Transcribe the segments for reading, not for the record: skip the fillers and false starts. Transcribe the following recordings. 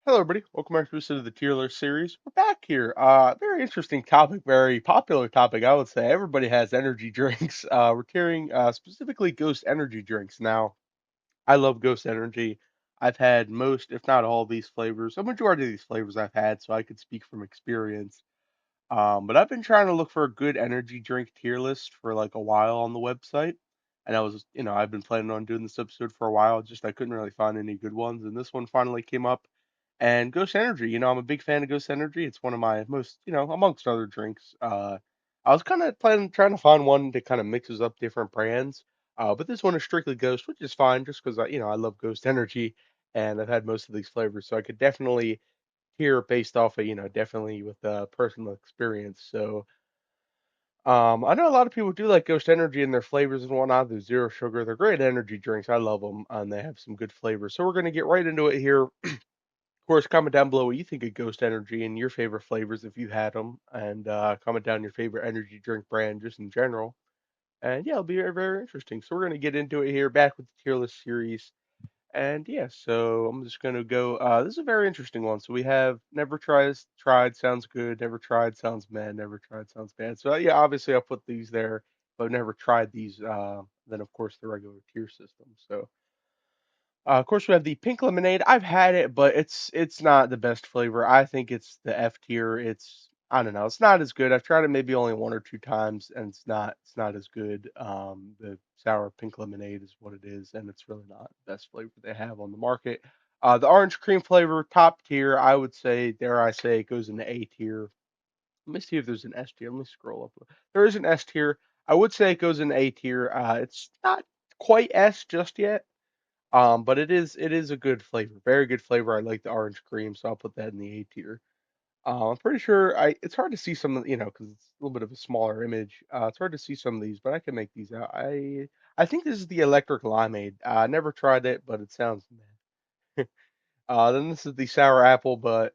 Hello, everybody. Welcome back to the Tier List series. We're back here. Very interesting topic, very popular topic, I would say. Everybody has energy drinks. We're carrying specifically Ghost energy drinks. Now, I love Ghost energy. I've had most, if not all, of these flavors. A majority of these flavors I've had, so I could speak from experience. But I've been trying to look for a good energy drink tier list for like a while on the website. And I've been planning on doing this episode for a while, just I couldn't really find any good ones. And this one finally came up. And Ghost Energy, I'm a big fan of Ghost Energy. It's one of my most, amongst other drinks. I was kind of planning, trying to find one that kind of mixes up different brands. But this one is strictly Ghost, which is fine just because I love Ghost Energy and I've had most of these flavors. So I could definitely here based off of, definitely with personal experience. So, I know a lot of people do like Ghost Energy and their flavors and whatnot. They're zero sugar. They're great energy drinks. I love them, and they have some good flavors. So we're gonna get right into it here. Of course, comment down below what you think of Ghost Energy and your favorite flavors if you had them, and comment down your favorite energy drink brand just in general. And yeah, it'll be very, very interesting. So we're gonna get into it here, back with the tier list series. And yeah, so I'm just gonna go. This is a very interesting one. So we have never tried sounds good, never tried sounds meh, never tried sounds bad. So yeah, obviously I'll put these there, but I've never tried these. Then of course the regular tier system. So of course we have the pink lemonade. I've had it, but it's not the best flavor. I think it's the F tier. I don't know. It's not as good. I've tried it maybe only one or two times, and it's not as good. The sour pink lemonade is what it is, and it's really not the best flavor they have on the market. The orange cream flavor, top tier. I would say, dare I say, it goes into A tier. Let me see if there's an S tier. Let me scroll up. There is an S tier. I would say it goes in A tier. It's not quite S just yet. But it is a good flavor, very good flavor. I like the orange cream, so I'll put that in the A tier. I'm pretty sure it's hard to see some of because it's a little bit of a smaller image. It's hard to see some of these, but I can make these out. I think this is the electric limeade. I never tried it, but it sounds mad. Then this is the sour apple, but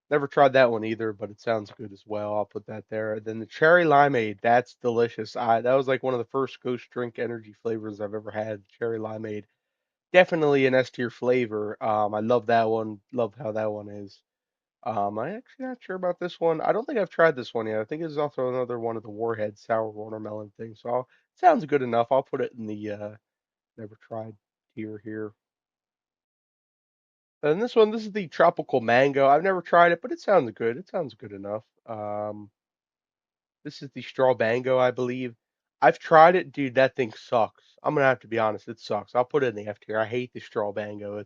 never tried that one either, but it sounds good as well. I'll put that there. Then the cherry limeade, that's delicious. That was like one of the first Ghost Drink energy flavors I've ever had. Cherry limeade, definitely an S tier flavor. I love that one. Love how that one is. I actually not sure about this one. I don't think I've tried this one yet. I think it's also another one of the Warhead sour watermelon things. So sounds good enough. I'll put it in the never tried tier here. And this one, this is the tropical mango. I've never tried it, but it sounds good. It sounds good enough. This is the strawbango, I believe. I've tried it, dude. That thing sucks. I'm gonna have to be honest. It sucks. I'll put it in the F tier. I hate the strawbango.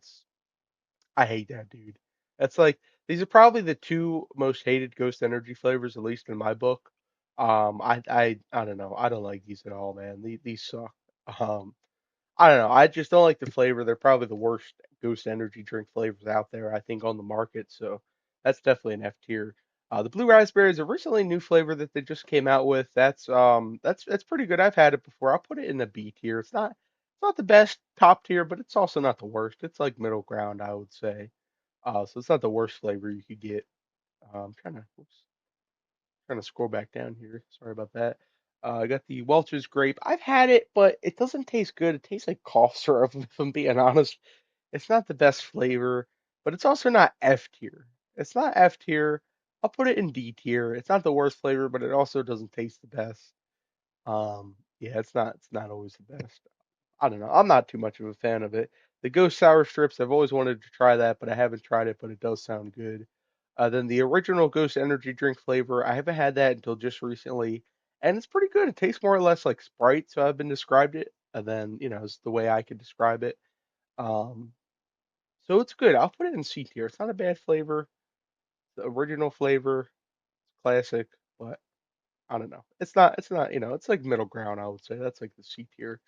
I hate that, dude. That's like these are probably the two most hated Ghost Energy flavors, at least in my book. I don't know. I don't like these at all, man. These suck. Um, I don't know. I just don't like the flavor. They're probably the worst Ghost Energy drink flavors out there, I think, on the market. So that's definitely an F tier. The blue raspberry is a recently new flavor that they just came out with. That's pretty good. I've had it before. I'll put it in the B tier. It's not the best top tier, but it's also not the worst. It's like middle ground, I would say. So it's not the worst flavor you could get. Trying to scroll back down here. Sorry about that. I got the Welch's grape. I've had it, but it doesn't taste good. It tastes like cough syrup, if I'm being honest. It's not the best flavor, but it's also not F tier. It's not F tier. I'll put it in D tier. It's not the worst flavor, but it also doesn't taste the best. Yeah, it's not always the best. I don't know. I'm not too much of a fan of it. The Ghost Sour Strips, I've always wanted to try that, but I haven't tried it, but it does sound good. Then the original Ghost Energy drink flavor, I haven't had that until just recently, and it's pretty good. It tastes more or less like Sprite, so I've been described it, and then, it's the way I could describe it. Um, so it's good. I'll put it in C tier. It's not a bad flavor. The original flavor, it's classic, but I don't know. It's not, it's like middle ground, I would say. That's like the C tier.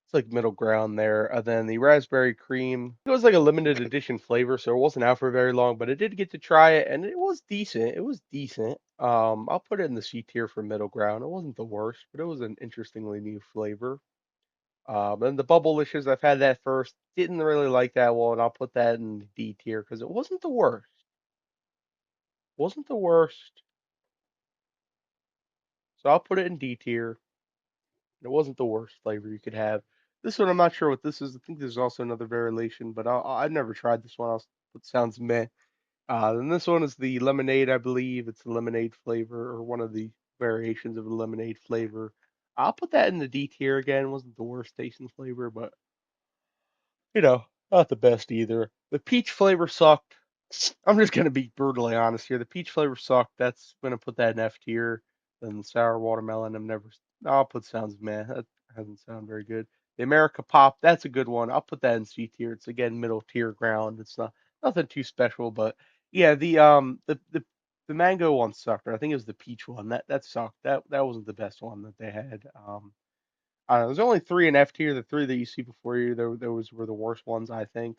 It's like middle ground there. And then the raspberry cream, it was like a limited edition flavor, so it wasn't out for very long, but I did get to try it and it was decent. It was decent. I'll put it in the C tier for middle ground. It wasn't the worst, but it was an interestingly new flavor. And the Bubblicious, I've had that first. Didn't really like that one. I'll put that in the D tier because it wasn't the worst. Wasn't the worst. So I'll put it in D tier. It wasn't the worst flavor you could have. This one, I'm not sure what this is. I think this is also another variation, but I've never tried this one. I'll put sounds meh. Then this one is the lemonade, I believe. It's the lemonade flavor or one of the variations of the lemonade flavor. I'll put that in the D tier again. Wasn't the worst tasting flavor, but not the best either. The peach flavor sucked. I'm just gonna be brutally honest here. The peach flavor sucked. That's gonna put that in F tier. Then the sour watermelon, I'll put sounds meh. That doesn't sound very good. The America Pop, that's a good one. I'll put that in C tier. It's again middle tier ground. It's not nothing too special, but yeah, the mango one sucked. I think it was the peach one. That sucked. That wasn't the best one that they had. I don't know. There's only three in F tier. The three that you see before you, those were the worst ones, I think,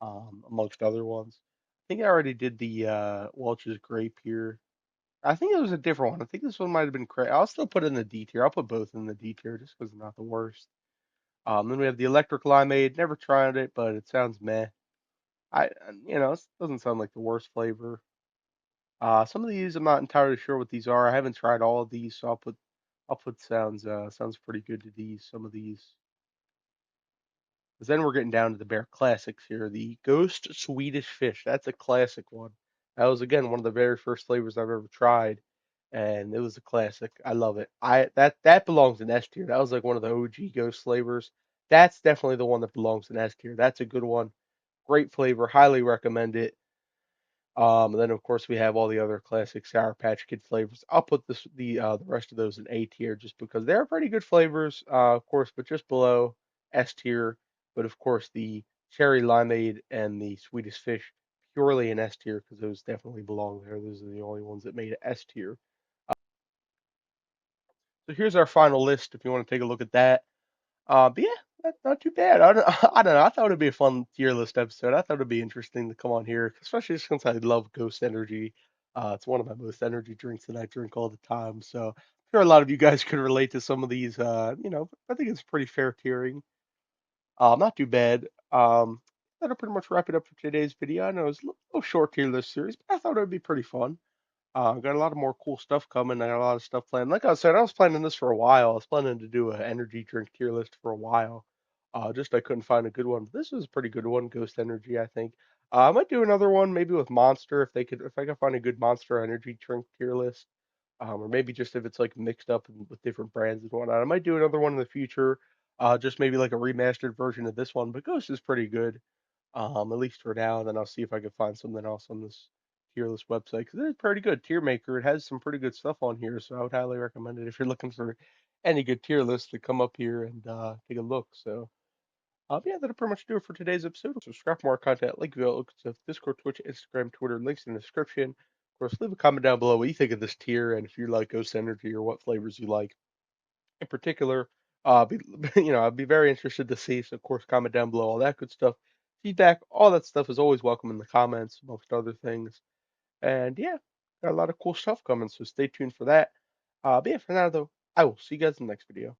amongst other ones. I think I already did the Welch's grape here. I think it was a different one. I think this one might have been crazy. I'll still put it in the D tier. I'll put both in the D tier just because it's not the worst. Then we have the electric limeade. Never tried it, but it sounds meh. It doesn't sound like the worst flavor. Some of these I'm not entirely sure what these are. I haven't tried all of these, so I'll put sounds pretty good to these. Some of these. Because then we're getting down to the bare classics here. The Ghost Swedish Fish. That's a classic one. That was again one of the very first flavors I've ever tried, and it was a classic. I love it. That belongs in S tier. That was like one of the OG Ghost flavors. That's definitely the one that belongs in S tier. That's a good one. Great flavor. Highly recommend it. And then of course we have all the other classic Sour Patch Kid flavors. I'll put the rest of those in A tier just because they're pretty good flavors, of course, but just below S tier. But of course the cherry limeade and the Swedish fish purely in S tier because those definitely belong there. Those are the only ones that made it S tier. So here's our final list if you want to take a look at that. But yeah, that's not too bad. I don't, I don't know. I thought it'd be a fun tier list episode. I thought it'd be interesting to come on here, especially since I love Ghost Energy. It's one of my most energy drinks that I drink all the time. So I'm sure a lot of you guys could relate to some of these. I think it's pretty fair tiering. Not too bad. That'll pretty much wrap it up for today's video. I know it's a little short tier list series, but I thought it would be pretty fun. Got a lot of more cool stuff coming. I got a lot of stuff planned. Like I said, I was planning this for a while. I was planning to do an energy drink tier list for a while. Just I couldn't find a good one. This is a pretty good one, Ghost Energy, I think. I might do another one, maybe with Monster, if I could find a good Monster energy drink tier list. Or maybe just if it's like mixed up with different brands and whatnot. I might do another one in the future. Just maybe like a remastered version of this one. But Ghost is pretty good, at least for now. And then I'll see if I can find something else on this tier list website because it's pretty good. Tier Maker, it has some pretty good stuff on here, so I would highly recommend it if you're looking for any good tier list to come up here and take a look. So, yeah, that'll pretty much do it for today's episode. Subscribe for more content, like video, look to Discord, Twitch, Instagram, Twitter, links in the description. Of course, leave a comment down below what you think of this tier and if you like Ghost Energy or what flavors you like in particular. Be, I'd be very interested to see. So, of course, comment down below all that good stuff. Feedback, all that stuff is always welcome in the comments, amongst other things. And yeah, got a lot of cool stuff coming, so stay tuned for that. But yeah, for now though, I will see you guys in the next video.